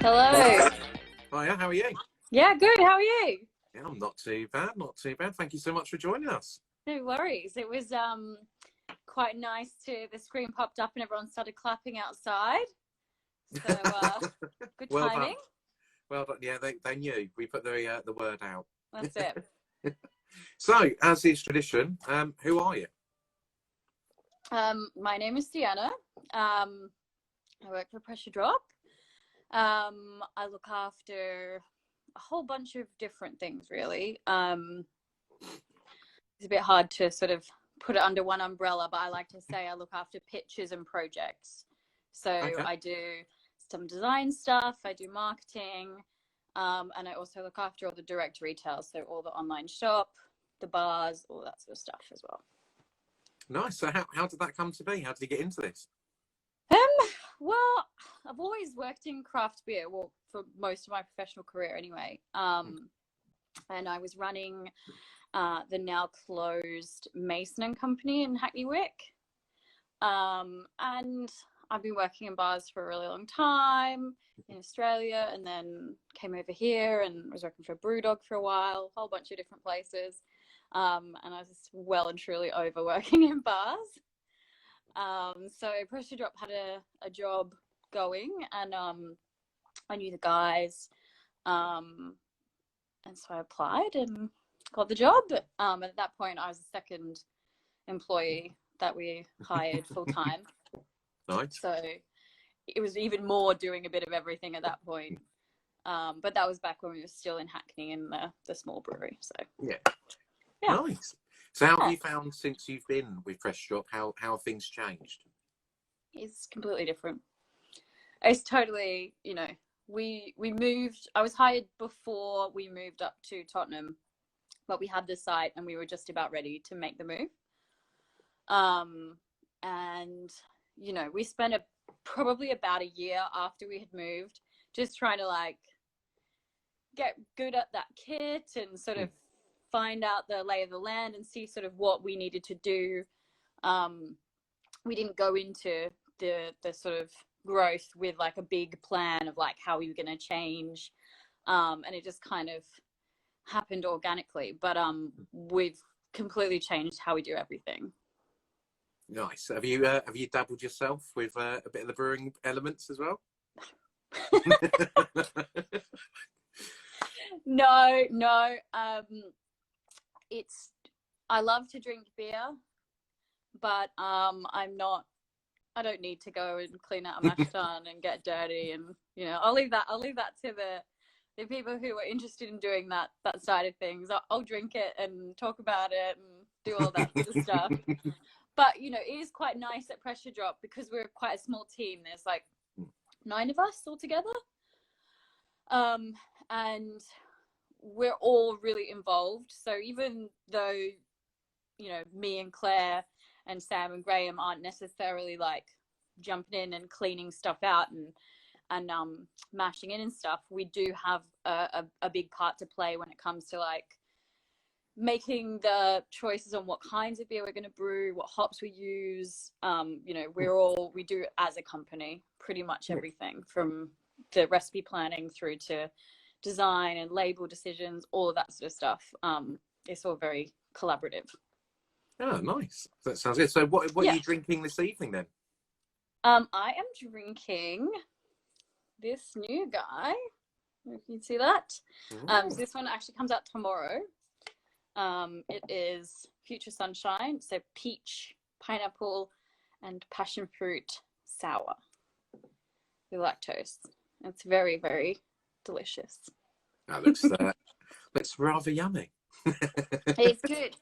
Hello. Hiya, how are you? Yeah, good. How are you? Yeah, I'm not too bad, not too bad. Thank you so much for joining us. No worries. It was quite nice the screen popped up and everyone started clapping outside. So good Well timing. done. Well done. Yeah, they knew. We put the word out. That's it. So, as is tradition, who are you? My name is Sienna. I work for Pressure Drop. I look after a whole bunch of different things, really. It's a bit hard to sort of put it under one umbrella, but I like to say I look after pitches and projects. So Okay. I do some design stuff, I do marketing, and I also look after all the direct retail, so all the online shop, the bars, all that sort of stuff as well. Nice. So how did that come to be? How did you get into this? Well, I've always worked in craft beer, well, for most of my professional career anyway. And I was running the now closed Mason and Company in Hackney Wick. And I've been working in bars for a really long time in Australia, and then came over here and was working for Brewdog for a while, a whole bunch of different places. And I was just well and truly over working in bars. So Pressure Drop had a job going, and I knew the guys, and so I applied and got the job. And at that point, I was the second employee that we hired full time. Nice. So it was even more doing a bit of everything at that point. But that was back when we were still in Hackney in the small brewery. So Yeah. Nice. So how have you found since you've been with Pressure Drop? How have things changed? It's completely different. It's totally, we moved. I was hired before we moved up to Tottenham, but we had the site and we were just about ready to make the move. And we spent probably about a year after we had moved just trying to get good at that kit and sort of find out the lay of the land and see sort of what we needed to do. We didn't go into the sort of growth with a big plan of how we were going to change, and it just kind of happened organically. But we've completely changed how we do everything. Nice. Have you dabbled yourself with a bit of the brewing elements as well? No. I love to drink beer, but I don't need to go and clean out a mash tun and get dirty, and I'll leave that to the people who are interested in doing that side of things. I'll drink it and talk about it and do all that sort of stuff. But it is quite nice at Pressure Drop because we're quite a small team. There's 9 of us all together, and we're all really involved. So even though me and Claire and Sam and Graham aren't necessarily jumping in and cleaning stuff out and mashing in and stuff, we do have a big part to play when it comes to making the choices on what kinds of beer we're going to brew, what hops we use. We do as a company pretty much everything from the recipe planning through to design and label decisions, all of that sort of stuff. It's all very collaborative. Oh, nice. That sounds good. So what are you drinking this evening then? I am drinking this new guy. If you can see that. So this one actually comes out tomorrow. It is Future Sunshine. So peach, pineapple, and passion fruit sour with lactose. It's very, very delicious. That looks rather yummy. It's good.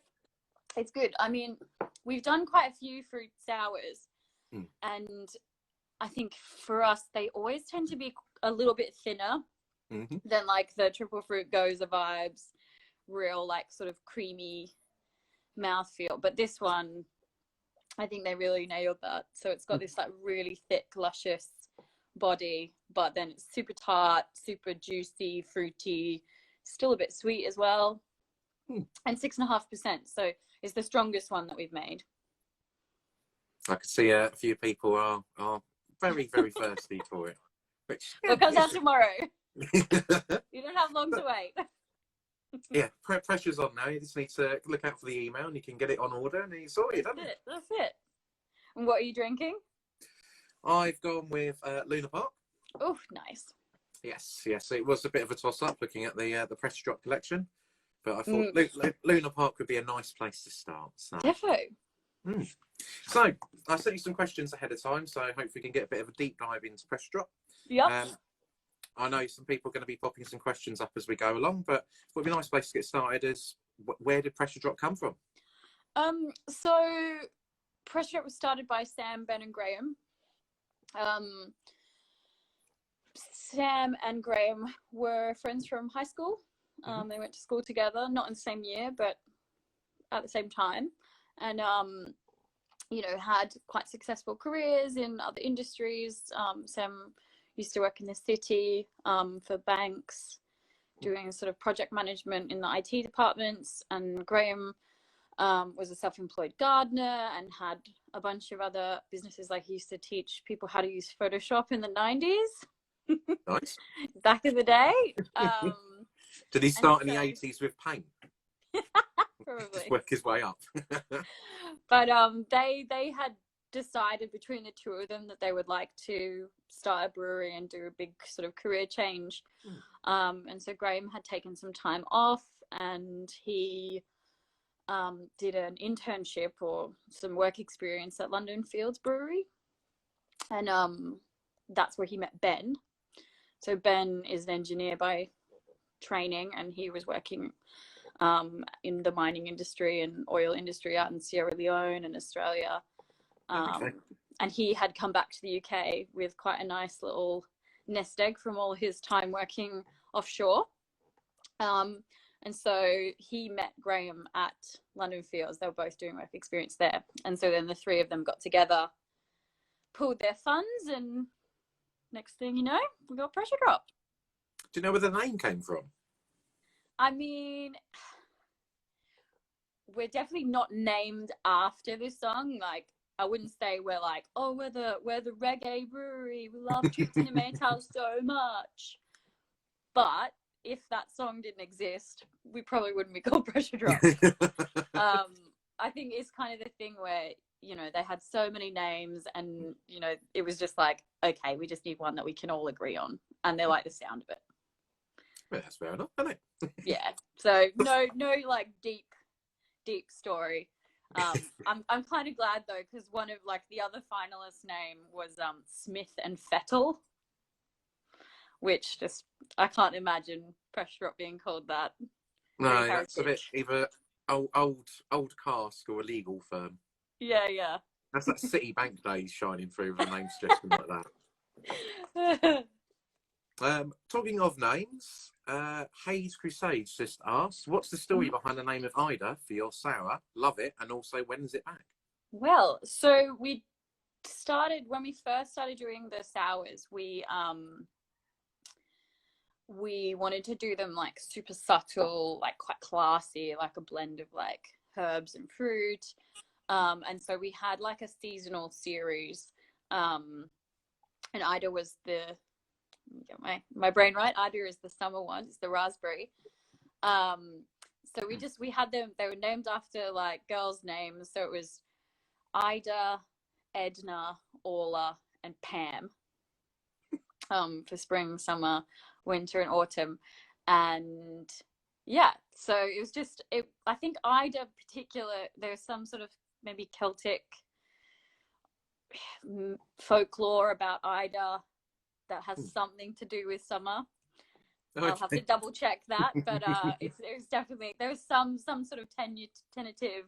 It's good. I mean, we've done quite a few fruit sours, and I think for us, they always tend to be a little bit thinner than the triple fruit goza vibes, real sort of creamy mouthfeel. But this one, I think they really nailed that. So it's got this really thick, luscious body, but then it's super tart, super juicy, fruity, still a bit sweet as well, and 6.5%. So it's the strongest one that we've made. I could see a few people are very, very thirsty for it. Which What comes out tomorrow? You don't have long to wait. Yeah, pressure's on now. You just need to look out for the email and you can get it on order and it's sorted. That's it. And what are you drinking? I've gone with Luna Park. Oh, nice. Yes. It was a bit of a toss-up looking at the Press Drop collection. But I thought Luna Park would be a nice place to start. So. Defo. So, I sent you some questions ahead of time, so hopefully we can get a bit of a deep dive into Press Drop. Yep. I know some people are going to be popping some questions up as we go along, but what would be a nice place to get started is where did Pressure Drop come from? So Pressure Drop was started by Sam, Ben, and Graham. Sam and Graham were friends from high school. They went to school together, not in the same year, but at the same time. And, you know, had quite successful careers in other industries. Sam used to work in the city for banks, doing sort of project management in the IT departments. And Graham was a self-employed gardener and had a bunch of other businesses. Like he used to teach people how to use Photoshop in the 90s. Nice. Back in the day. Did he start in the 80s with paint? Probably. Just work his way up. But they had decided between the two of them that they would like to start a brewery and do a big sort of career change. And so Graham had taken some time off and he did an internship or some work experience at London Fields Brewery. And that's where he met Ben. So Ben is an engineer by training and he was working in the mining industry and oil industry out in Sierra Leone and Australia. And he had come back to the UK with quite a nice little nest egg from all his time working offshore. And so he met Graham at London Fields. They were both doing work experience there. And so then the three of them got together, pooled their funds, and next thing you know, we got Pressure Drop. Do you know where the name came from? I mean, we're definitely not named after this song. Like, I wouldn't say we're like, oh, we're the reggae brewery. We love Trips into Maytown so much. But if that song didn't exist, we probably wouldn't be called Pressure Drop. I think it's kind of the thing where, you know, they had so many names and, you know, it was just like, okay, we just need one that we can all agree on. And they like the sound of it. Well, that's fair enough, isn't it? Yeah. So no like deep story. I'm kind of glad though, because one of like the other finalists' name was Smith and Fettel, which just I can't imagine Pressure Drop being called that. No, that's a bit either old cask or a legal firm. Yeah. That's that Citibank days shining through with a name suggestion like that. Talking of names, Hayes Crusades just asked, what's the story behind the name of Ida for your sour? Love it. And also, when is it back? Well, so when we first started doing the sours, we wanted to do them like super subtle, like quite classy, like a blend of like herbs and fruit. And so we had like a seasonal series. And Ida was get my brain right. Ida is the summer one. It's the raspberry. So we had them. They were named after like girls' names. So it was Ida, Edna, Orla, and Pam. For spring, summer, winter, and autumn. And yeah, so it was just. I think Ida particular. There's some sort of maybe Celtic folklore about Ida that has something to do with summer. Okay. I'll have to double check that, but it was definitely, there was some sort of tentative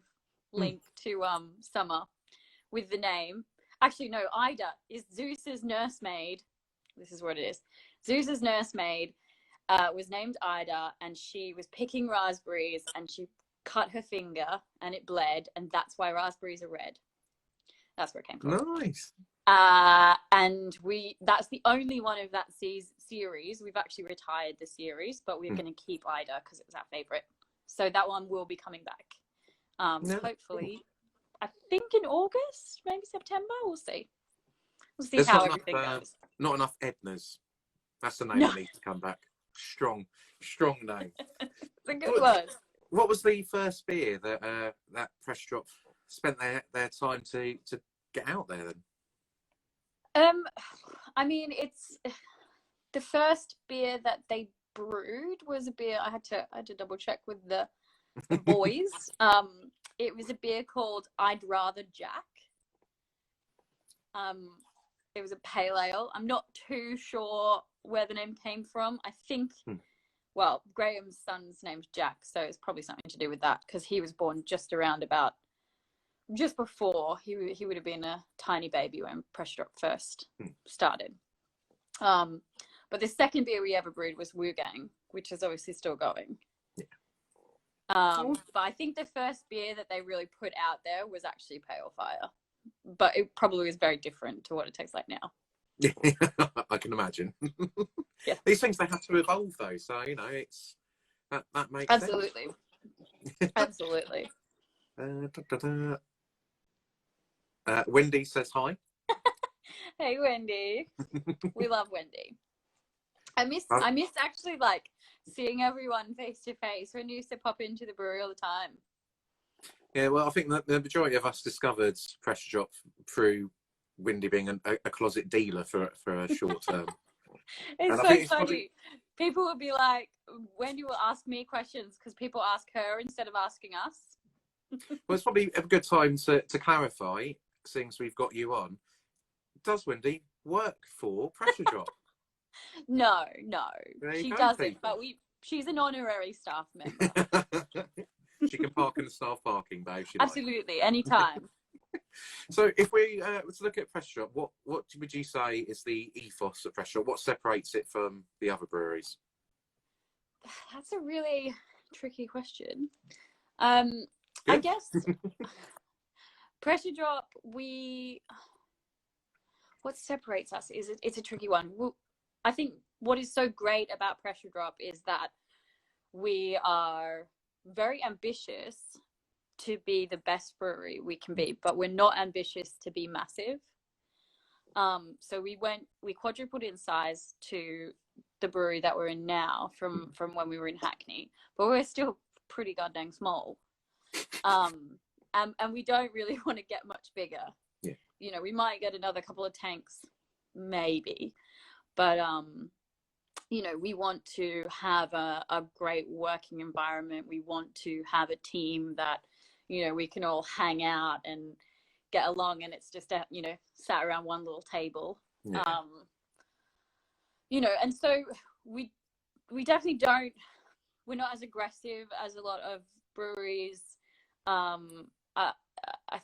link to summer with the name. Actually, no, Ida is Zeus's nursemaid. This is what it is. Zeus's nursemaid was named Ida, and she was picking raspberries, and she cut her finger, and it bled, and that's why raspberries are red. That's where it came from. Nice. And that's the only one of that series. We've actually retired the series, but we're going to keep Ida because it was our favorite. So that one will be coming back. Hopefully, I think in August, maybe September. We'll see. We'll see how everything goes. Not enough Ednas. That's the name that needs to come back. Strong name. It's a good one. What was the first beer that that Pressure Drop spent their time to get out there then? I mean, it's the first beer that they brewed was a beer I had to double check with the boys. It was a beer called I'd Rather Jack. It was a pale ale. I'm not too sure where the name came from. I think, well, Graham's son's name's Jack, so it's probably something to do with that, because he was born just before he would have been a tiny baby when Pressure Drop first started. But the second beer we ever brewed was Wu Gang, which is obviously still going. But I think the first beer that they really put out there was actually Pale Fire, but it probably was very different to what it tastes like now. I can imagine. Yeah. These things, they have to evolve though, so you know, it's that makes absolutely sense. Absolutely. Wendy says hi. Hey Wendy. We love Wendy. I miss actually like seeing everyone face to face when you used to pop into the brewery all the time. Yeah, well, I think that the majority of us discovered Pressure Drop through Wendy being a closet dealer for a short term. It's so funny. People would be like, Wendy will ask me questions because people ask her instead of asking us. Well, it's probably a good time to clarify, seeing as we've got you on. Does Wendy work for Pressure Drop? No, she doesn't. People. But she's an honorary staff member. She can park in the staff parking bay. Absolutely, anytime. So, if we were to look at Pressure Drop, what would you say is the ethos of Pressure Drop? What separates it from the other breweries? That's a really tricky question. I guess Pressure Drop, what separates us is it's a tricky one. I think what is so great about Pressure Drop is that we are very ambitious to be the best brewery we can be, but we're not ambitious to be massive. So we quadrupled in size to the brewery that we're in now from when we were in Hackney, but we're still pretty goddamn small. And we don't really want to get much bigger. Yeah. You know, we might get another couple of tanks, maybe, but you know, we want to have a great working environment. We want to have a team that, you know, we can all hang out and get along, and it's just you know, sat around one little table. Yeah. You know, and so we definitely don't. We're not as aggressive as a lot of breweries. I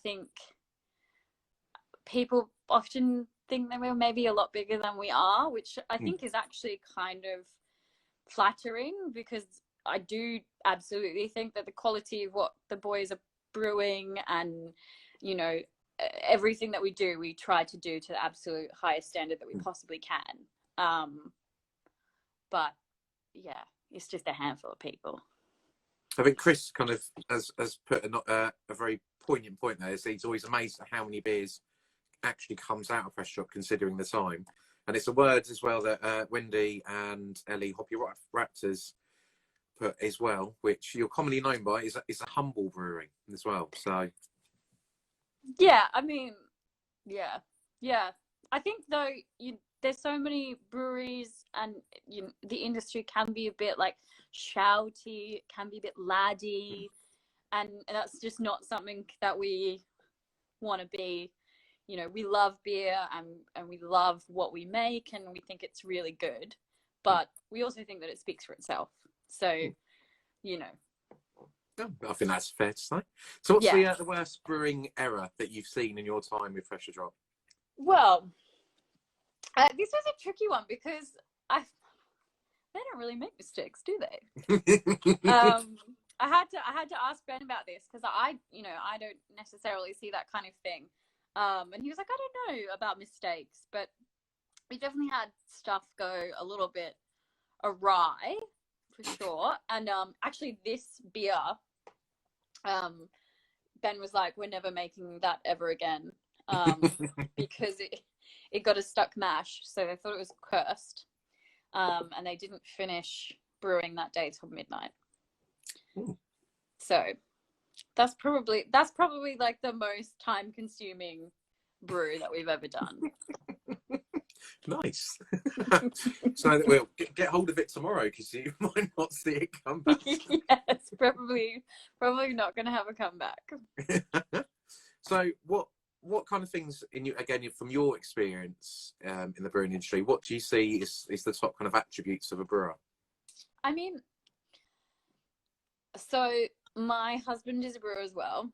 think people often think that we're maybe a lot bigger than we are, which I think is actually kind of flattering, because I do absolutely think that the quality of what the boys are brewing and, you know, everything that we do, we try to do to the absolute highest standard that we possibly can. But yeah, it's just a handful of people. I think Chris kind of has put a very poignant point there. He's always amazed at how many beers actually comes out of Pressure Drop, considering the time. And it's a word as well that Wendy and Ellie, Hoppy Raptors, put as well, which you're commonly known by is a humble brewery as well. So yeah, I mean, yeah. I think though, there's so many breweries, and you know, the industry can be a bit like shouty, can be a bit laddie, and that's just not something that we want to be. You know, we love beer and we love what we make, and we think it's really good, but we also think that it speaks for itself. So, you know. I think that's fair to say. So what's the worst brewing error that you've seen in your time with Pressure Drop? Well, this was a tricky one, because they don't really make mistakes, do they? I had to ask Ben about this, because I don't necessarily see that kind of thing. And he was like, I don't know about mistakes, but we definitely had stuff go a little bit awry, for sure. And actually this beer, Ben was like, we're never making that ever again, because it got a stuck mash, so they thought it was cursed. and they didn't finish brewing that day till midnight. Ooh. So that's probably like the most time consuming brew that we've ever done. Nice. So we'll get hold of it tomorrow, because you might not see it come back. Yes, probably not going to have a comeback. So what kind of things, again from your experience in the brewing industry, what do you see is the top kind of attributes of a brewer? I mean, so my husband is a brewer as well,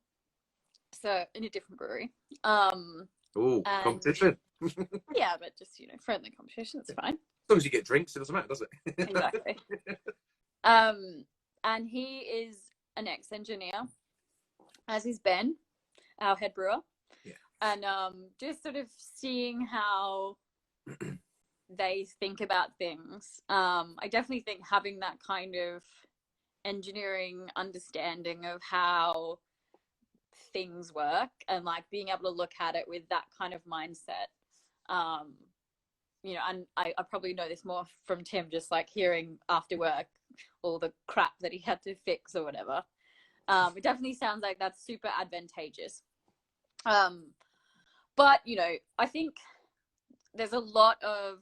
so in a different brewery. Oh, competition. Yeah, but just, friendly competition, it's fine. As long as you get drinks, it doesn't matter, does it? Exactly. And he is an ex-engineer, as is Ben, our head brewer. Yeah. And just sort of seeing how they think about things. I definitely think having that kind of engineering understanding of how things work, and like being able to look at it with that kind of mindset. And I probably know this more from Tim, just like hearing after work all the crap that he had to fix or whatever. It definitely sounds like that's super advantageous. But, I think there's a lot of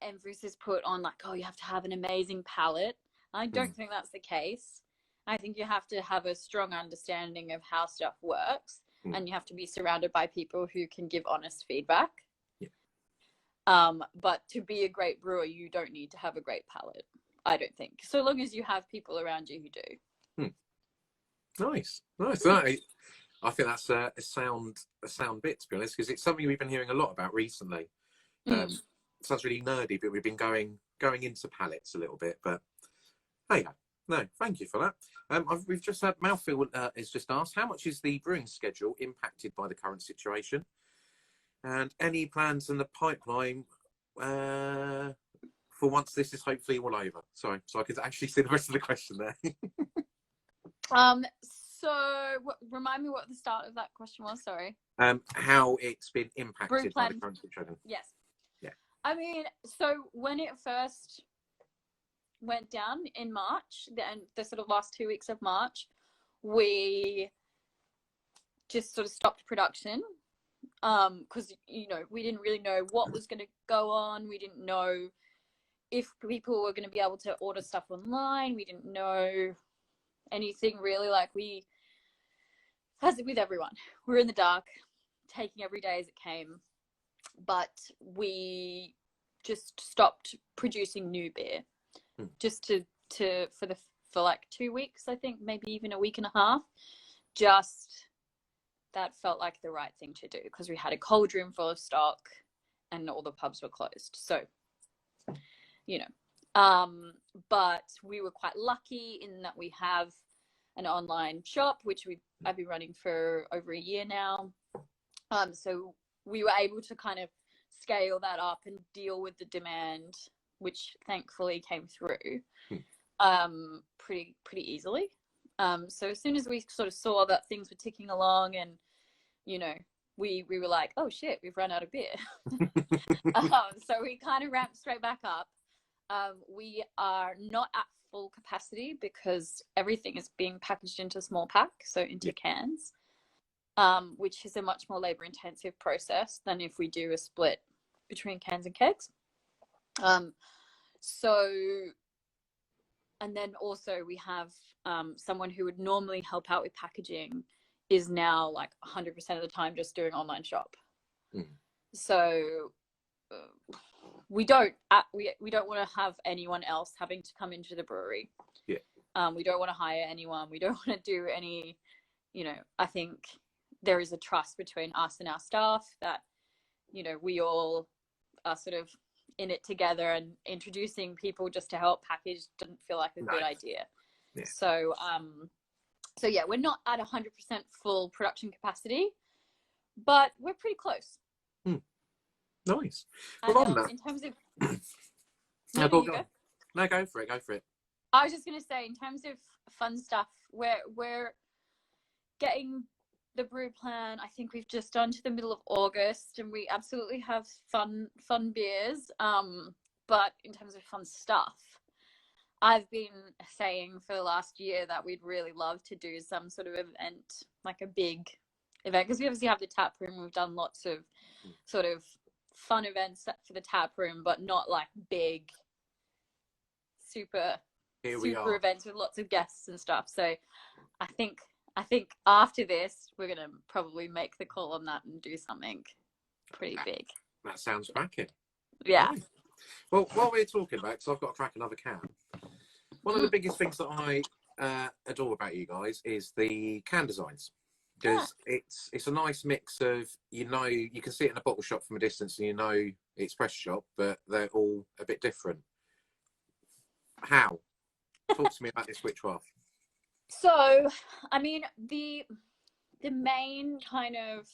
emphasis put on like, oh, you have to have an amazing palate. I don't think that's the case. I think you have to have a strong understanding of how stuff works, and you have to be surrounded by people who can give honest feedback. Yeah. But to be a great brewer, you don't need to have a great palate, I don't think. So long as you have people around you who do. Nice. I think that's a sound bit, to be honest, because it's something we've been hearing a lot about recently. Sounds really nerdy, but we've been going into palettes a little bit. But hey, no, thank you for that. We've just had Mouthfeel has just asked, how much is the brewing schedule impacted by the current situation, and any plans in the pipeline for once this is hopefully all over? Sorry, so I could actually see the rest of the question there. So remind me what the start of that question was. Sorry. How it's been impacted by the current situation. Yes. Yeah. I mean, so when it first went down in March, the sort of last 2 weeks of March, we just sort of stopped production, because we didn't really know what was going to go on. We didn't know if people were going to be able to order stuff online. We didn't know anything really. Like, as with everyone, we're in the dark, taking every day as it came. But we just stopped producing new beer, just for like 2 weeks, I think, maybe even a week and a half. Just that felt like the right thing to do, because we had a cold room full of stock and all the pubs were closed. So, but we were quite lucky in that we have an online shop, which I've been running for over a year now. So we were able to kind of scale that up and deal with the demand, which thankfully came through pretty easily. So as soon as we sort of saw that things were ticking along, and we were like, oh shit, we've run out of beer. So we kind of ramped straight back up. We are not at full capacity because everything is being packaged into small pack, so into cans, which is a much more labor intensive process than if we do a split between cans and kegs. And then also we have someone who would normally help out with packaging is now like 100% of the time just doing online shop. So we don't want to have anyone else having to come into the brewery. We don't want to hire anyone. We don't want to do any, I think there is a trust between us and our staff that, we all are sort of in it together, and introducing people just to help package didn't feel like a good idea. So yeah, we're not at 100% full production capacity, but we're pretty close. Nice. And, well, on that, in terms of go for it. I was just going to say, in terms of fun stuff, we're getting the brew plan, I think we've just done to the middle of August, and we absolutely have fun beers. But in terms of fun stuff, I've been saying for the last year that we'd really love to do some sort of event, like a big event, because we obviously have the tap room. We've done lots of sort of fun events for the tap room, but not like big, super events with lots of guests and stuff. So I think after this, we're going to probably make the call on that and do something pretty big. That sounds cracking. Yeah. Right. Well, while we're talking about, because I've got to crack another can, one of the biggest things that I adore about you guys is the can designs. Because it's a nice mix of, you can see it in a bottle shop from a distance and it's press shop, but they're all a bit different. How? Talk to me about this witchcraft. So, I mean, the main kind of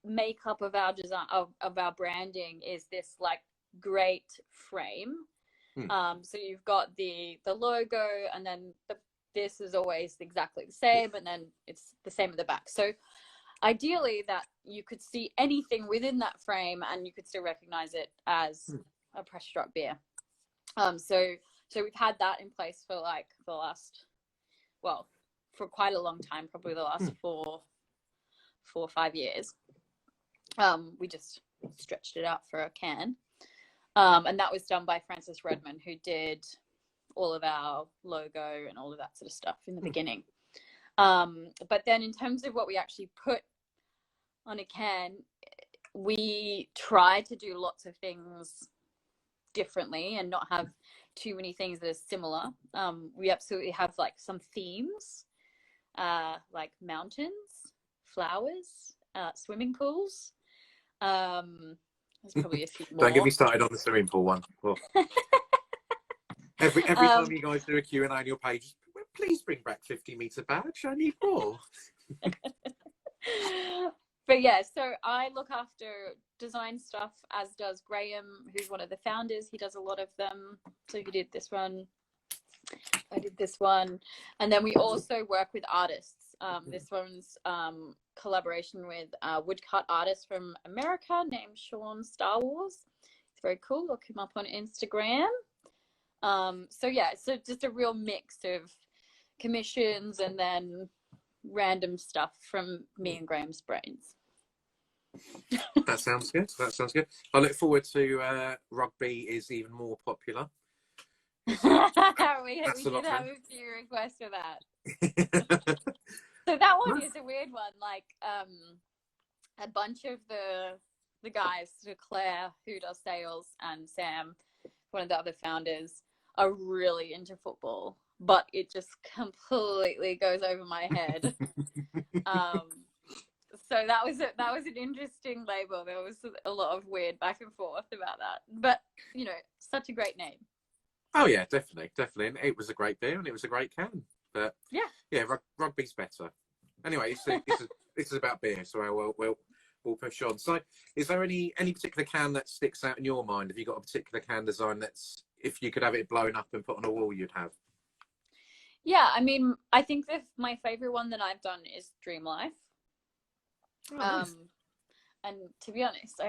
makeup of our design, of our branding, is this like great frame. So you've got the logo, and then this is always exactly the same, and then it's the same at the back. So ideally that you could see anything within that frame and you could still recognize it as a press drop beer. So we've had that in place for like the last, well, for quite a long time, probably the last 4 or 5 years. We just stretched it out for a can. And that was done by Francis Redmond, who did all of our logo and all of that sort of stuff in the beginning. But then in terms of what we actually put on a can, we try to do lots of things differently and not have too many things that are similar. We absolutely have like some themes, like mountains, flowers, swimming pools. There's probably a few more. Don't get me started on the swimming pool one. Well, every time you guys do a Q&A on your page, please bring back 50-meter badge. I need more. But yeah, so I look after design stuff, as does Graham, who's one of the founders. He does a lot of them. So he did this one. I did this one. And then we also work with artists. This one's collaboration with a woodcut artist from America named Sean Star Wars. It's very cool. Look him up on Instagram. So yeah, so just a real mix of commissions and then random stuff from me and Graham's brains. That sounds good. That sounds good. I look forward to rugby is even more popular. we did have a few requests for that. So that one is a weird one. Like a bunch of the guys, so Claire, who does sales, and Sam, one of the other founders, are really into football, but it just completely goes over my head. So that was an interesting label. There was a lot of weird back and forth about that, but such a great name. Oh yeah, definitely. And it was a great beer and it was a great can. But yeah, rugby's better. Anyway, this is about beer, so we'll push on. So, is there any particular can that sticks out in your mind? Have you got a particular can design that's, if you could have it blown up and put on a wall, you'd have? Yeah, I mean, I think that my favorite one that I've done is Dream Life. Oh, nice. And to be honest,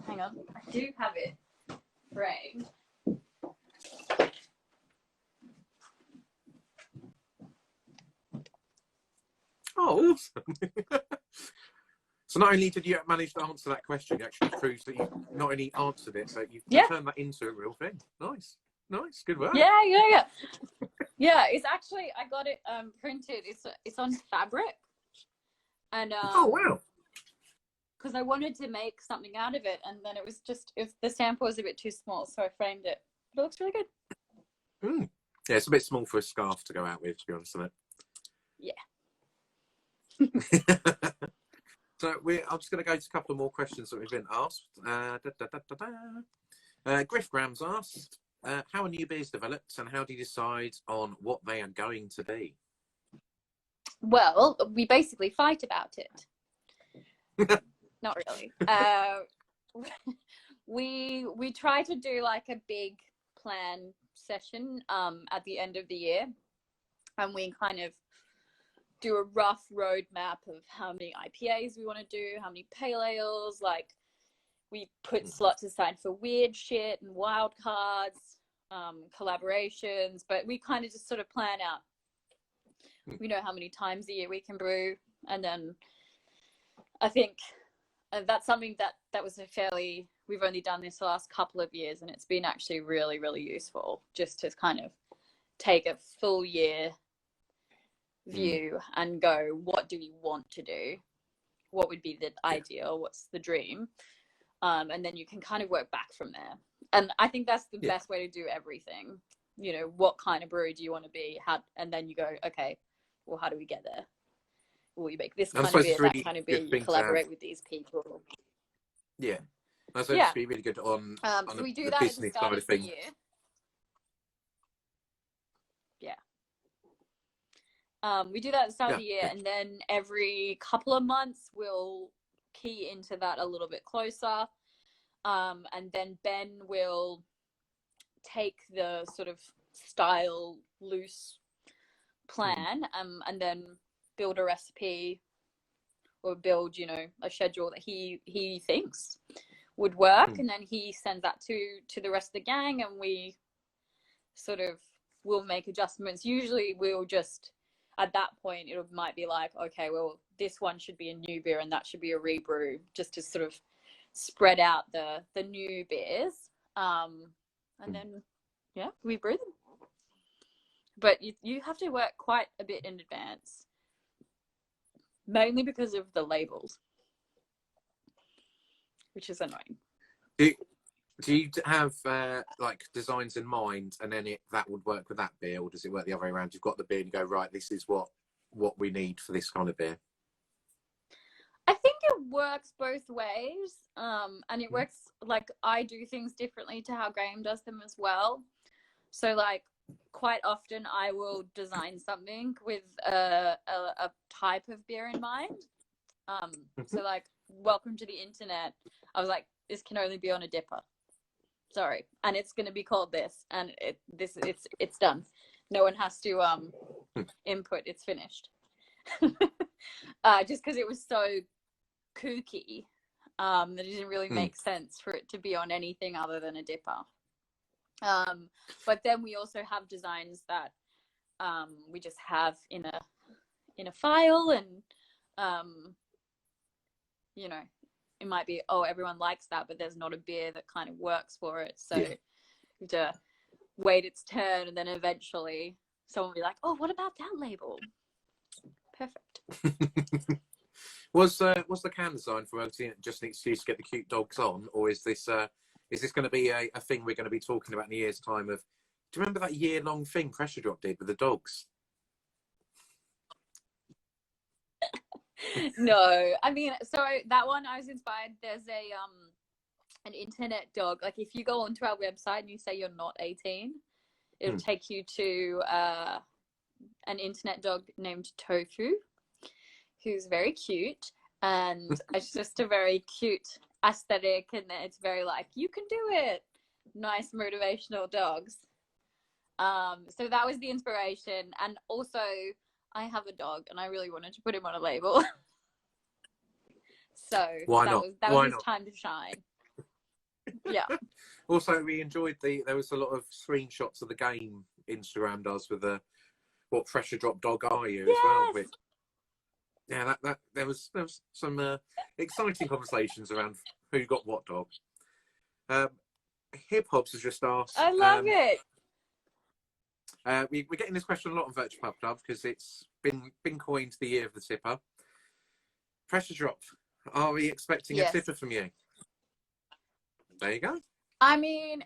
hang on, I do have it framed. Oh, awesome. So not only did you manage to answer that question, you actually proves that you not only answered it, but you've turned that into a real thing. Nice, good work. Yeah. Yeah, it's actually, I got it printed. It's on fabric, and oh wow. Because I wanted to make something out of it, and then it was just, if the sample was a bit too small, so I framed it. But it looks really good. Yeah, it's a bit small for a scarf to go out with, to be honest with it. Yeah. So I'm just going to go to a couple of more questions that we've been asked. Griff Grams asked, how are new beers developed and how do you decide on what they are going to be? Well, we basically fight about it. Not really. We try to do like a big plan session at the end of the year, and we kind of do a rough roadmap of how many IPAs we want to do, how many pale ales. Like, we put slots aside for weird shit and wild cards, collaborations, but we kind of just sort of plan out. We know how many times a year we can brew, and then I think that's something that was we've only done this the last couple of years, and it's been actually really, really useful just to kind of take a full year view and go, what do we want to do? What would be the ideal? What's the dream? And then you can kind of work back from there. And I think that's the best way to do everything. You know, what kind of brewery do you want to be? And then you go, okay, well, how do we get there? Well, you make this kind of beer, really that kind of beer, you collaborate with these people. Yeah. That's supposed to be really good on so we do that at the start of the year. Yeah. We do that at the start of the year, and then every couple of months we'll key into that a little bit closer. And then Ben will take the sort of style loose plan, and then build a recipe or build, you know, a schedule that he thinks would work, and then he sends that to the rest of the gang, and we sort of will make adjustments. Usually we'll just, at that point, it might be like, okay, well, this one should be a new beer and that should be a rebrew, just to sort of spread out the new beers, and then we brew them. But you have to work quite a bit in advance, mainly because of the labels, which is annoying. Do you have like designs in mind, and then that would work with that beer, or does it work the other way around? You've got the beer and you go, right, this is what we need for this kind of beer. I think it works both ways, and it works, like, I do things differently to how Graham does them as well. So, like, quite often I will design something with a type of beer in mind. So, like, welcome to the internet. I was like, this can only be on a dipper. Sorry, and it's going to be called this, and it's done. No one has to input. It's finished. Just because it was so kooky that it didn't really make sense for it to be on anything other than a dipper. But then we also have designs that we just have in a file, and you know, it might be, oh, everyone likes that, but there's not a beer that kind of works for it, so you have to wait its turn, and then eventually someone will be like, oh, what about that label? Perfect. Was the can design for just an excuse to get the cute dogs on, or is this going to be a thing we're going to be talking about in a year's time? Of, do you remember that year-long thing Pressure Drop did with the dogs? No, I mean, so that one I was inspired. There's an internet dog. Like, if you go onto our website and you say you're not 18, it'll take you to an internet dog named Tofu, who's very cute, and it's just a very cute aesthetic, and it's very like, you can do it, nice motivational dogs. So that was the inspiration, and also I have a dog and I really wanted to put him on a label. So that was his time to shine. Yeah. Also, we enjoyed there was a lot of screenshots of the game Instagram does with the what Pressure Drop dog are you as well. With, that there was some exciting conversations around who got what dog. Hip Hops has just asked. I love it. We're getting this question a lot on Virtual Pub Club because it's been coined the year of the tipper. Pressure Drop, are we expecting a tipper from you? There you go. I mean,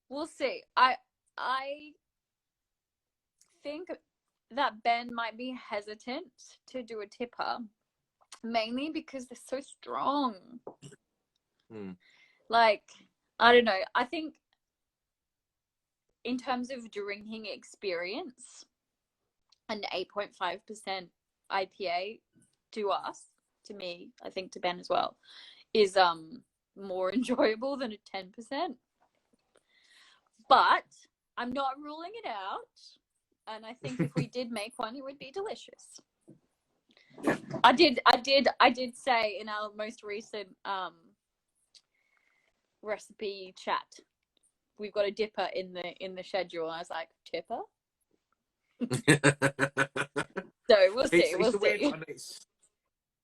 we'll see. I think that Ben might be hesitant to do a tipper, mainly because they're so strong. Like, I don't know. I think in terms of drinking experience, an 8.5% IPA to me, I think to Ben as well, is more enjoyable than a 10%. But I'm not ruling it out. And I think if we did make one, it would be delicious. Yeah. I did say in our most recent recipe chat, we've got a dipper in the schedule. I was like, dipper? So we'll see. It's a weird one.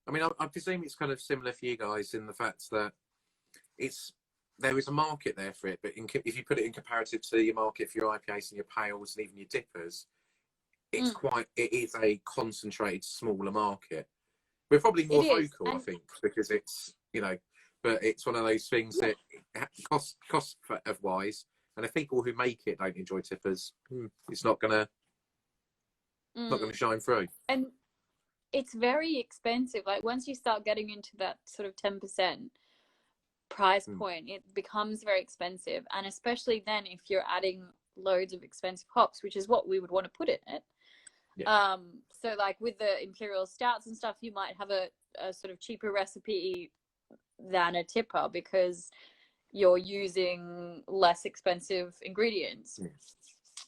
I mean, I presume it's kind of similar for you guys in the fact that there is a market there for it, but if you put it in comparative to your market for your IPAs and your pales and even your dippers, it is a concentrated, smaller market. We're probably more vocal, I think, because it's, but it's one of those things that cost of wise, and if people who make it don't enjoy tippers, it's not gonna shine through. And it's very expensive. Like once you start getting into that sort of 10% price point, it becomes very expensive, and especially then if you're adding loads of expensive hops, which is what we would want to put in it. Yeah. So like with the imperial stouts and stuff, you might have a sort of cheaper recipe than a tipper because you're using less expensive ingredients.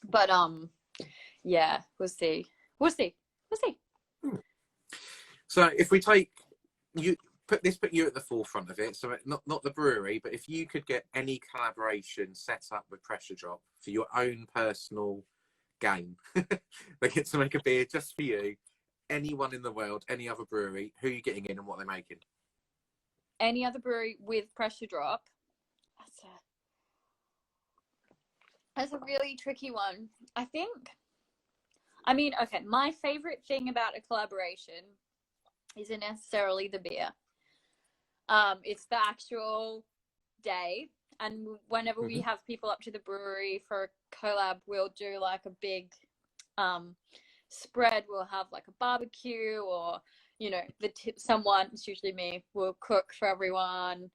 But yeah, we'll see. So if we take you, put you at the forefront of it, so not the brewery, but if you could get any collaboration set up with Pressure Drop for your own personal game, they get to make a beer just for you, anyone in the world, any other brewery, who are you getting in and what they're making? Any other brewery with Pressure Drop? That's a really tricky one. I mean, okay, my favorite thing about a collaboration isn't necessarily the beer. It's the actual day. And whenever we have people up to the brewery for a collab, we'll do like a big spread. We'll have like a barbecue, or someone, it's usually me, will cook for everyone,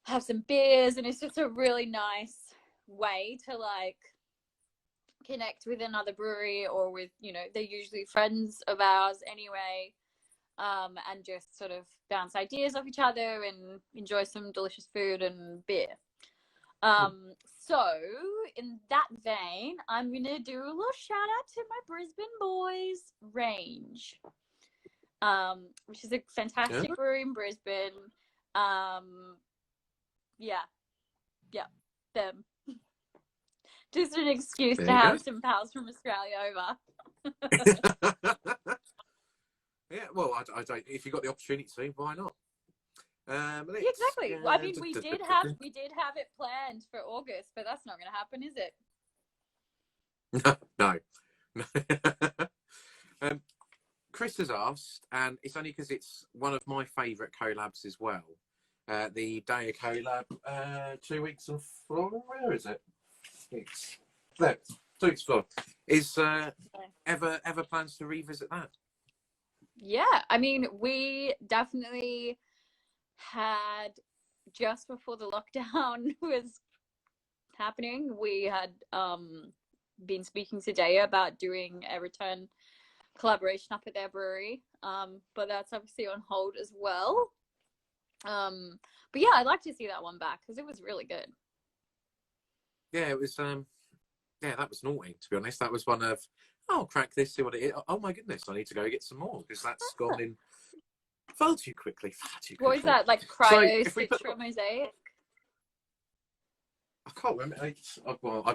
have some beers, and it's just a really nice way to like connect with another brewery, or with, they're usually friends of ours anyway, and just sort of bounce ideas off each other and enjoy some delicious food and beer. So in that vein, I'm gonna do a little shout out to my Brisbane boys range, which is a fantastic brewery in Brisbane. Them. Just an excuse to have some pals from Australia over. Yeah, well, I don't. If you got the opportunity to, why not? Exactly. Well, I mean, we did have it planned for August, but that's not going to happen, is it? No. Chris has asked, and it's only because it's one of my favourite collabs as well. The Day collab, 2 weeks on floor. Where is it? It's there. 2 weeks floor. Is ever plans to revisit that? Yeah, I mean, we definitely had, just before the lockdown was happening, we had been speaking to Daya about doing a return collaboration up at their brewery, but that's obviously on hold as well. But yeah, I'd like to see that one back because it was really good. Yeah, it was. Yeah, that was naughty, to be honest. That was one of, I'll crack this, see what it is. Oh my goodness, I need to go get some more because that's gone in far too quickly. What was that, like cryo citra mosaic? I can't remember. I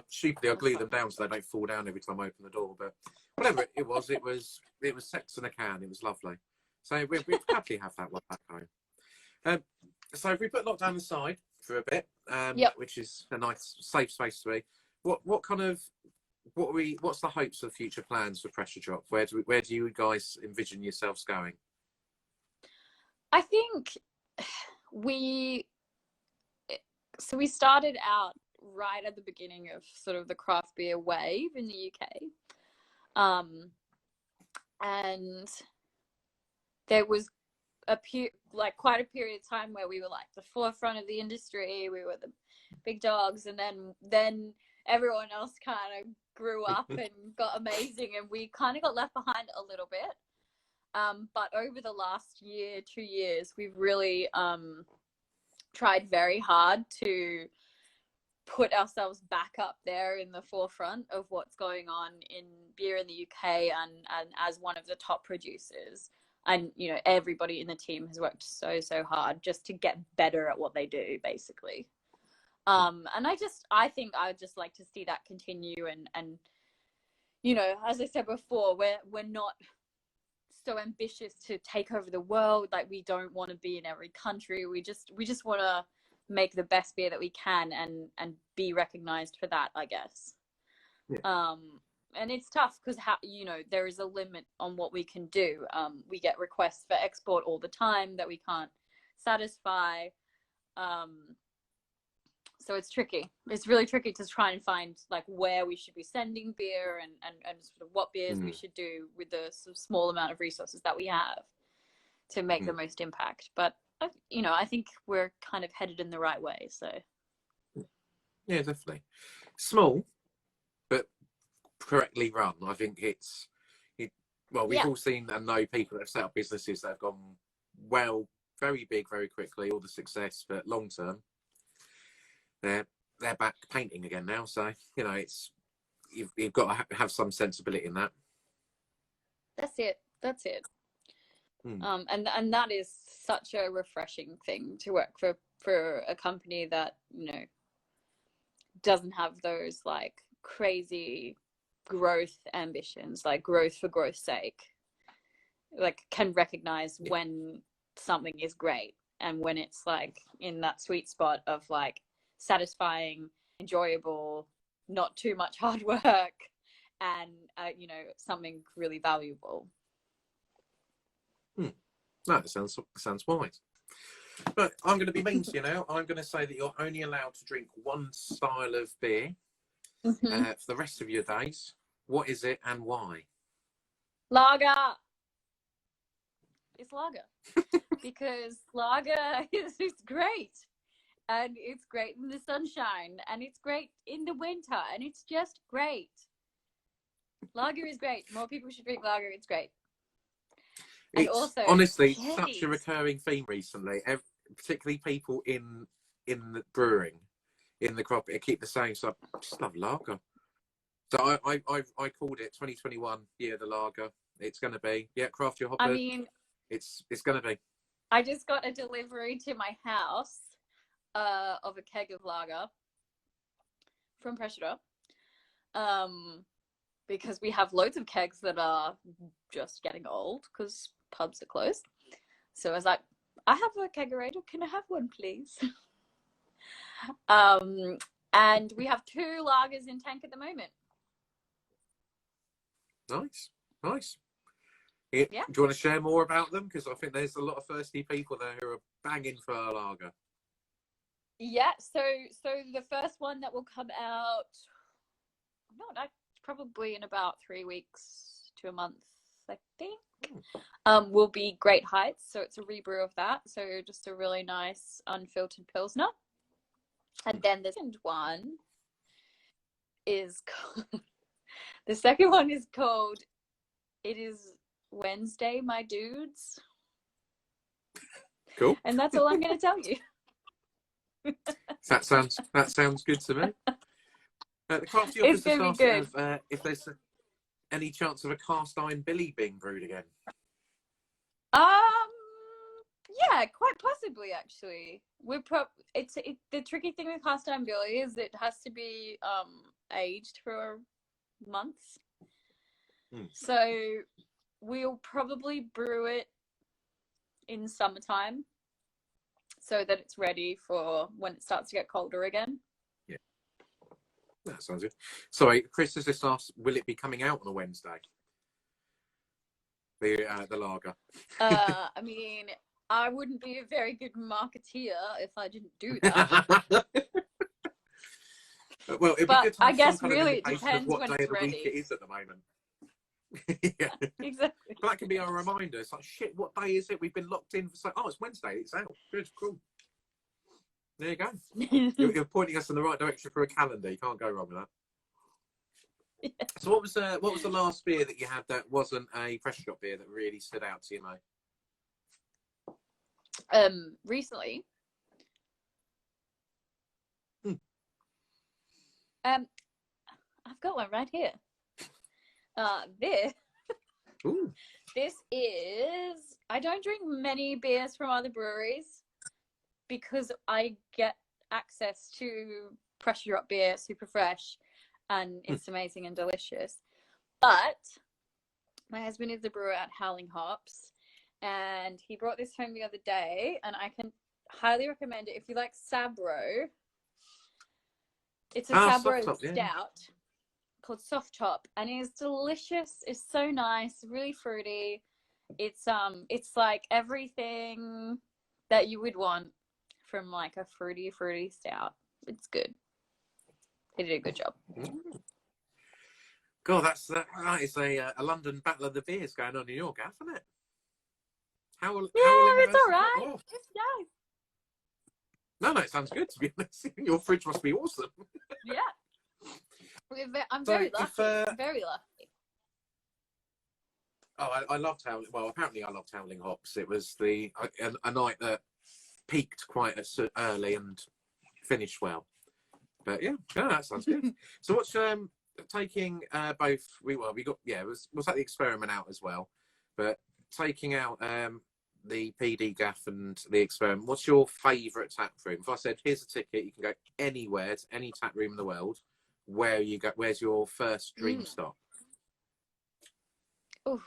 stupidly glue them down so they don't fall down every time I open the door. But whatever it was sex in a can. It was lovely. So we'd happily have that one back home. So if we put lockdown aside for a bit, which is a nice safe space to be, what's the hopes of future plans for Pressure Drop? Where do you guys envision yourselves going? I think we started out right at the beginning of sort of the craft beer wave in the UK. And there was quite a period of time where we were like the forefront of the industry. We were the big dogs, and then everyone else kind of grew up and got amazing, and we kind of got left behind a little bit. But over the last 2 years, we've really tried very hard to put ourselves back up there in the forefront of what's going on in beer in the UK, and as one of the top producers. And, you know, everybody in the team has worked so hard just to get better at what they do, basically. And I think I would just like to see that continue. And you know, as I said before, we're not so ambitious to take over the world. Like, we don't want to be in every country. We just want to make the best beer that we can and be recognized for that, I guess. Yeah. And it's tough because, you know, there is a limit on what we can do. We get requests for export all the time that we can't satisfy. So it's tricky. It's really tricky to try and find like where we should be sending beer and sort of what beers we should do with the sort of small amount of resources that we have to make the most impact. But, you know, I think we're kind of headed in the right way. So yeah, definitely small, but correctly run. I think well, we've all seen and know people that have set up businesses that have gone well, very big, very quickly, all the success, but long term, they're back painting again now. So, you know, it's you've got to have some sensibility in that. That's it. And that is such a refreshing thing to work for a company that, you know, doesn't have those like crazy growth ambitions, like growth for growth's sake. Like, can recognize when something is great and when it's like in that sweet spot of like satisfying, enjoyable, not too much hard work, and you know, something really valuable. No, that sounds wise. But I'm going to be mean to you now. I'm going to say that you're only allowed to drink one style of beer for the rest of your days. What is it and why? Lager. It's lager. Because lager is great. And it's great in the sunshine. And it's great in the winter. And it's just great. Lager is great. More people should drink lager. It's great. And it's also, honestly such a recurring theme recently. Particularly people in the brewing, in the crop, keep the saying, so I just love lager. So I called it 2021 year of the lager. It's going to be, craft your hopper. I mean, it's going to be. I just got a delivery to my house of a keg of lager from Pressure, because we have loads of kegs that are just getting old because pubs are closed. So I was like, I have a kegerator. Can I have one, please? And we have 2 lagers in tank at the moment. Nice. Yeah. Do you want to share more about them? Because I think there's a lot of thirsty people there who are banging for a lager. Yeah. So the first one that will come out, probably in about 3 weeks to a month, I think. Will be Great Heights. So it's a rebrew of that. So just a really nice unfiltered Pilsner. And then the second one is the second one is called It Is Wednesday, My Dudes. Cool. And that's all I'm going to tell you. That sounds good to me. The crafty officer asks if there's any chance of a cast iron Billy being brewed again. Yeah, quite possibly actually. The tricky thing with cast iron Billy is it has to be aged for months. So we'll probably brew it in summertime so that it's ready for when it starts to get colder again. Yeah, that sounds good. Sorry, Chris has just asked, will it be coming out on a Wednesday? The lager. I mean, I wouldn't be a very good marketeer if I didn't do that. Well, it'd be good to have I guess some really kind of it depends what when day it's of the ready. week it is at the moment. Yeah, exactly. But that can be our reminder. It's like, shit, what day is it? We've been locked in for it's Wednesday. It's out. Good, cool. There you go. You're pointing us in the right direction for a calendar. You can't go wrong with that. Yeah. So what was the last beer that you had that wasn't a Pressure Shop beer that really stood out to you, mate? Recently. Um, I've got one right here. This Ooh. This is, I don't drink many beers from other breweries because I get access to pressure drop beer, super fresh, and it's amazing and delicious. But my husband is a brewer at Howling Hops, and he brought this home the other day, and I can highly recommend it if you like Sabro. It's a Sabro Soft top, stout. Yeah. Called Soft Top, and it's delicious. It's so nice, really fruity. It's like everything that you would want from like a fruity stout. It's good. They did a good job. God, that is a London battle of the beers going on in your gaff, isn't it? It's all right. Oh. It's nice. No, it sounds good, to be honest. Your fridge must be awesome. Yeah. I'm very lucky. Very lucky. Oh, I loved Howling. Well, apparently I loved Howling Hops. It was a night that peaked quite early and finished well. But yeah, that sounds good. So what's taking both? We got was that the experiment out as well? But taking out the PD gaff and the experiment. What's your favourite tap room? If I said here's a ticket, you can go anywhere to any tap room in the world. Where you go? Where's your first dream stop? Ooh.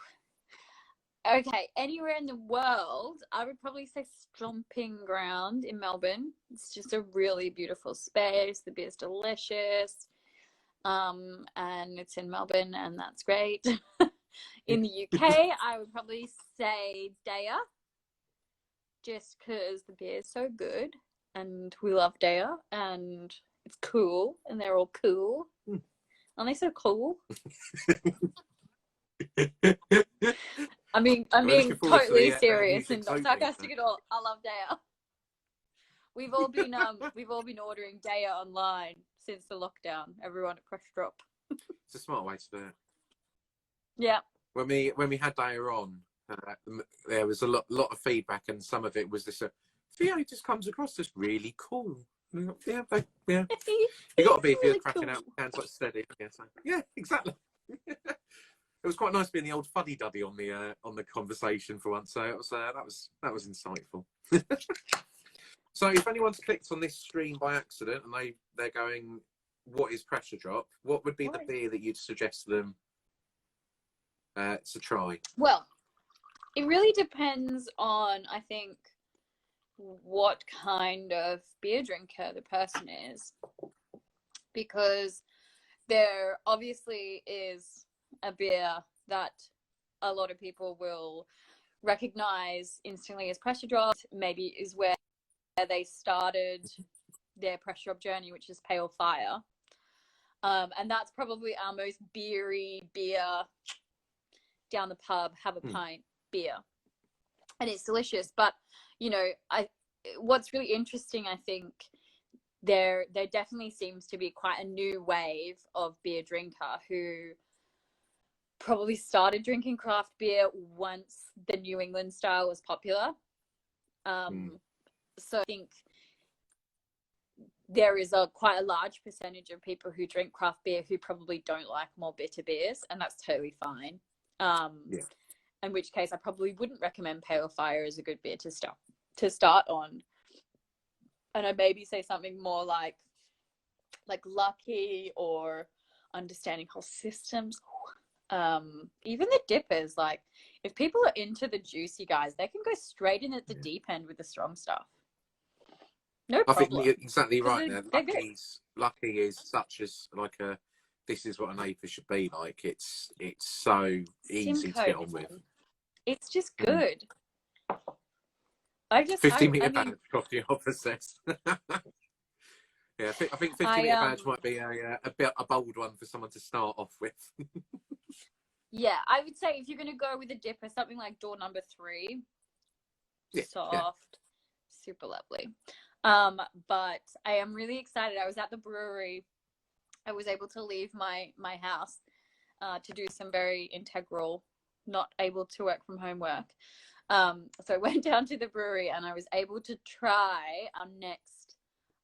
Okay, anywhere in the world, I would probably say Stomping Ground in Melbourne. It's just a really beautiful space. The beer's delicious. And it's in Melbourne, and that's great. In the UK, I would probably say Daya, just because the beer is so good, and we love Daya, and it's cool, and they're all cool. Aren't they so cool? I'm being totally serious and not sarcastic at all. I love Daya. We've all been ordering Daya online since the lockdown. Everyone at Press Drop. It's a smart way to do it. Yeah. When we had Daya on, there was a lot of feedback, and some of it was this. Theo just comes across as really cool. Yeah. You got to be if you're cracking out hands like steady. Yeah, exactly. It was quite nice being the old fuddy duddy on the conversation for once. So it was that was insightful. So if anyone's clicked on this stream by accident and they're going, what is pressure drop? What would be the beer that you'd suggest them to try? Well, it really depends on, I think, what kind of beer drinker the person is, because there obviously is a beer that a lot of people will recognize instantly as pressure drop, maybe is where they started their pressure drop journey, which is Pale Fire. And that's probably our most beery beer, down the pub, have a pint beer. And it's delicious. But, what's really interesting, I think, there definitely seems to be quite a new wave of beer drinker who probably started drinking craft beer once the New England style was popular. So I think there is quite a large percentage of people who drink craft beer who probably don't like more bitter beers, and that's totally fine. In which case I probably wouldn't recommend Pale Fire as a good beer to start on. And I'd maybe say something more like Lucky or Understanding Whole Systems. Even the dippers, like if people are into the juicy guys, they can go straight in at the deep end with the strong stuff. No problem. I think you're exactly right there. Lucky is such as like this is what an APA should be like. It's so easy to get on with. It's just good. 50-meter badge off the opposites. Yeah, I think 50-meter badge might be a bold one for someone to start off with. Yeah, I would say if you're going to go with a dipper, something like door number 3. Soft, super lovely. But I am really excited. I was at the brewery. I was able to leave my house to do some very integral, not able to work from home work. So I went down to the brewery and I was able to try our next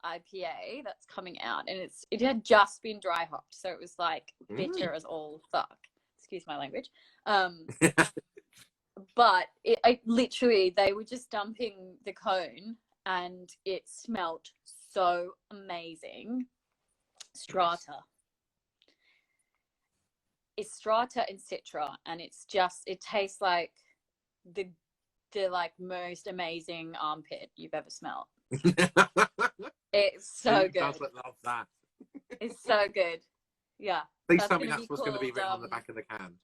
IPA that's coming out, and it had just been dry hopped, so it was like bitter as all fuck. Excuse my language. But I literally, they were just dumping the cone, and it smelt so amazing. Strata. It's Strata and Citra, and it's just, it tastes like the like most amazing armpit you've ever smelled. It's so good. Does love that. It's so good. Yeah. Please tell me that's what's going to be written on the back of the can.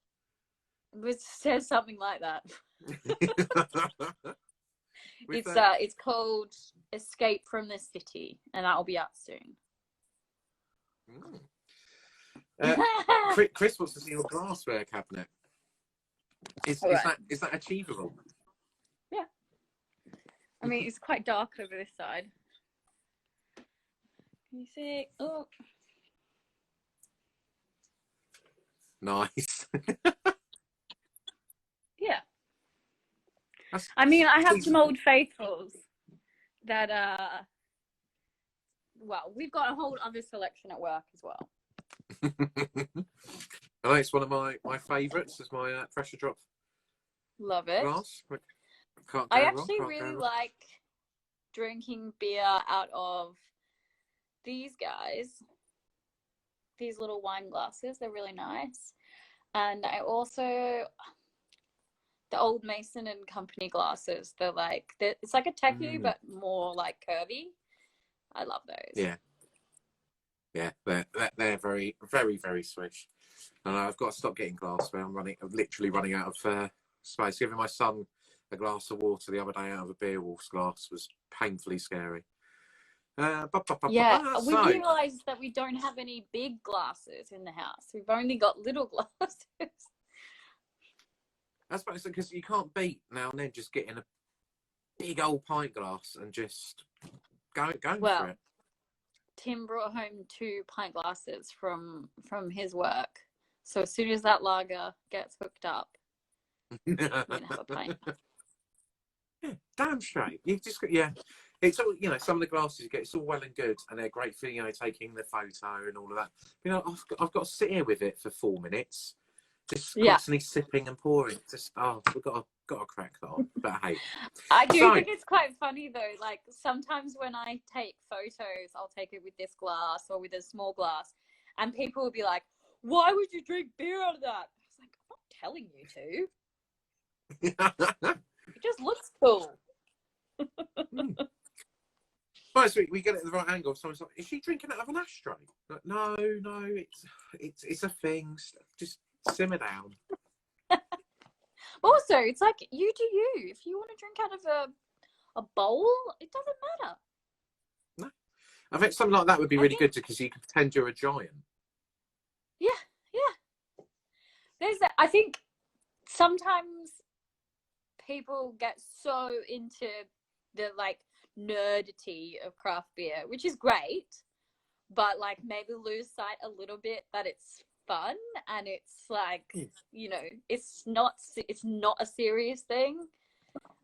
It says something like that. It's called Escape from the City, and that'll be out soon. Chris wants to see your glassware cabinet. Is that achievable? Yeah. I mean, it's quite dark over this side. Can you see? Oh. Nice. Yeah. I mean, I have some old faithfuls that well, we've got a whole other selection at work as well. I know it's one of my favourites. Is my pressure drop. Love it. Glass. I actually really like drinking beer out of these guys. These little wine glasses. They're really nice. And I also, the old Mason and Company glasses. It's like a teku, but more like curvy. I love those. Yeah. Yeah, they're very, very, very swish. And I've got to stop getting glassware. I'm literally running out of space. Giving my son a glass of water the other day out of a beer wolf's glass was painfully scary. Yeah, we realised that we don't have any big glasses in the house. We've only got little glasses. That's because you can't beat now and then just getting a big old pint glass and just going for it. Tim brought home 2 pint glasses from his work. So as soon as that lager gets hooked up, we're gonna have a pint. Yeah, damn straight. You just it's all, some of the glasses you get, it's all well and good, and they're great for taking the photo and all of that. I've got to sit here with it for 4 minutes, just constantly sipping and pouring. Just we've got to crack that on. But hey, I do think it's quite funny though. Like sometimes when I take photos, I'll take it with this glass or with a small glass, and people will be like, "Why would you drink beer out of that?" I was like, "I'm not telling you to. It just looks cool." Right, so we get it at the right angle. Someone's like, "Is she drinking out of an ashtray?" Like, no, it's a thing. Just simmer down. Also, it's like you do you. If you want to drink out of a bowl, it doesn't matter. No, I think something like that would be really good because you could pretend you're a giant. Yeah. There's that. I think sometimes people get so into the nerdity of craft beer, which is great, but maybe lose sight a little bit that it's fun and it's it's not a serious thing.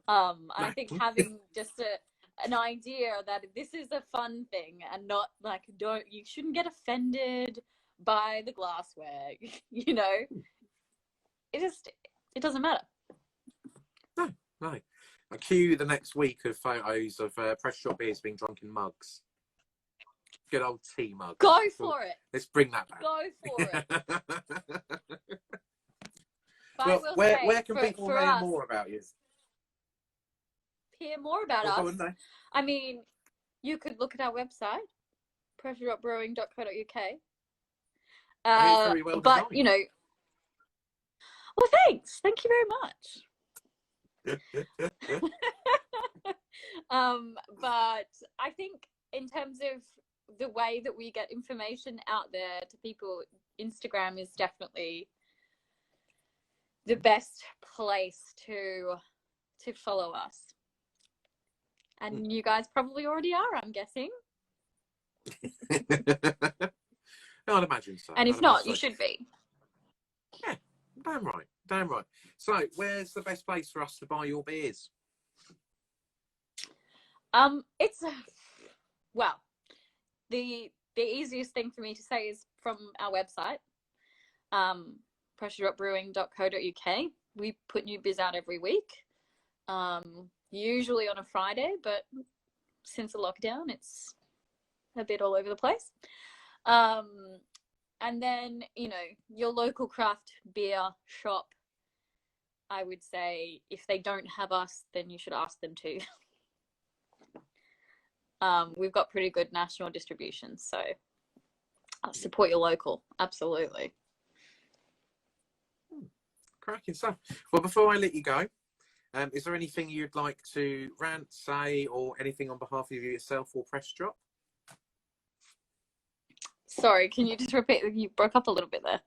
I think having just an idea that this is a fun thing and not you shouldn't get offended by the glassware. It doesn't matter. No. I cue the next week of photos of pressure shop beers being drunk in mugs. Good old tea mug. Go for it. Let's bring that back. Go for it. Well, where can people hear more about you? Hear more about us? I mean, you could look at our website, pressuredropbrewing.co.uk. Very well but designed. Well, thanks. Thank you very much. But I think in terms of the way that we get information out there to people, Instagram is definitely the best place to follow us. And you guys probably already are, I'm guessing. I'd imagine so. And if not, you should be. Yeah, damn right. So, where's the best place for us to buy your beers? the easiest thing for me to say is from our website, pressure-brewing.co.uk. We put new beers out every week, usually on a Friday, but since the lockdown, it's a bit all over the place. And then, you know, your local craft beer shop, I would say if they don't have us, then you should ask them to. We've got pretty good national distribution, so support your local. Absolutely. Cracking stuff. Well, before I let you go, is there anything you'd like to rant, say, or anything on behalf of yourself or Press Drop? Sorry, can you just repeat? You broke up a little bit there.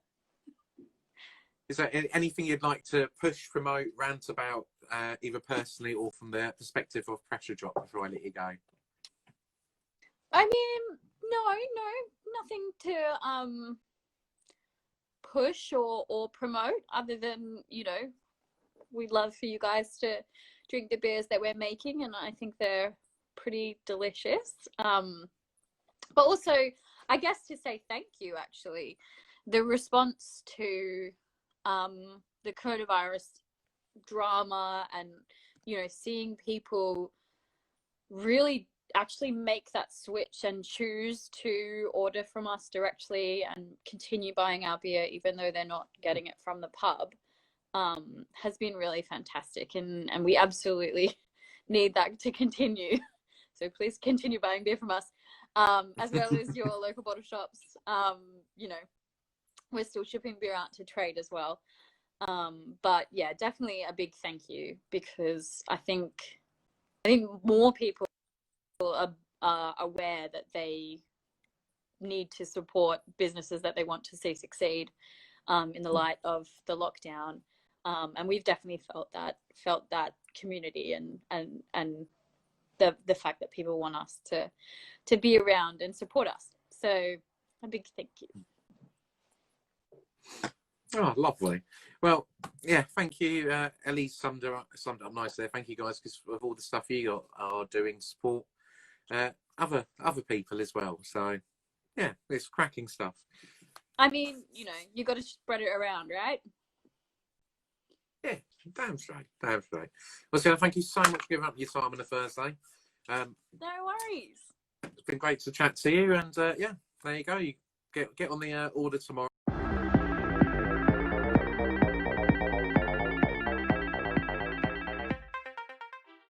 Is there anything you'd like to push, promote, rant about, either personally or from the perspective of Pressure Drop before I let you go? I mean, no, nothing to push or promote other than, you know, we'd love for you guys to drink the beers that we're making, and I think they're pretty delicious. But also, I guess to say thank you, actually. The response to the coronavirus drama and, you know, seeing people really actually make that switch and choose to order from us directly and continue buying our beer even though they're not getting it from the pub has been really fantastic, and we absolutely need that to continue. So please continue buying beer from us, as well as your local bottle shops. You know, we're still shipping beer out to trade as well. But yeah, definitely a big thank you, because I think more people are aware that they need to support businesses that they want to see succeed in the light of the lockdown. And we've definitely felt that community and the fact that people want us to be around and support us. So a big thank you. Oh, lovely. Well, yeah, thank you. Ellie summed it up nice there. Thank you guys, because of all the stuff you are doing to support other people as well. So yeah, it's cracking stuff. I mean, you know, you got to spread it around, right? Yeah, damn straight. Well, Sienna, thank you so much for giving up your time on a Thursday. No worries. It's been great to chat to you, and yeah, there you go. You get on the order tomorrow.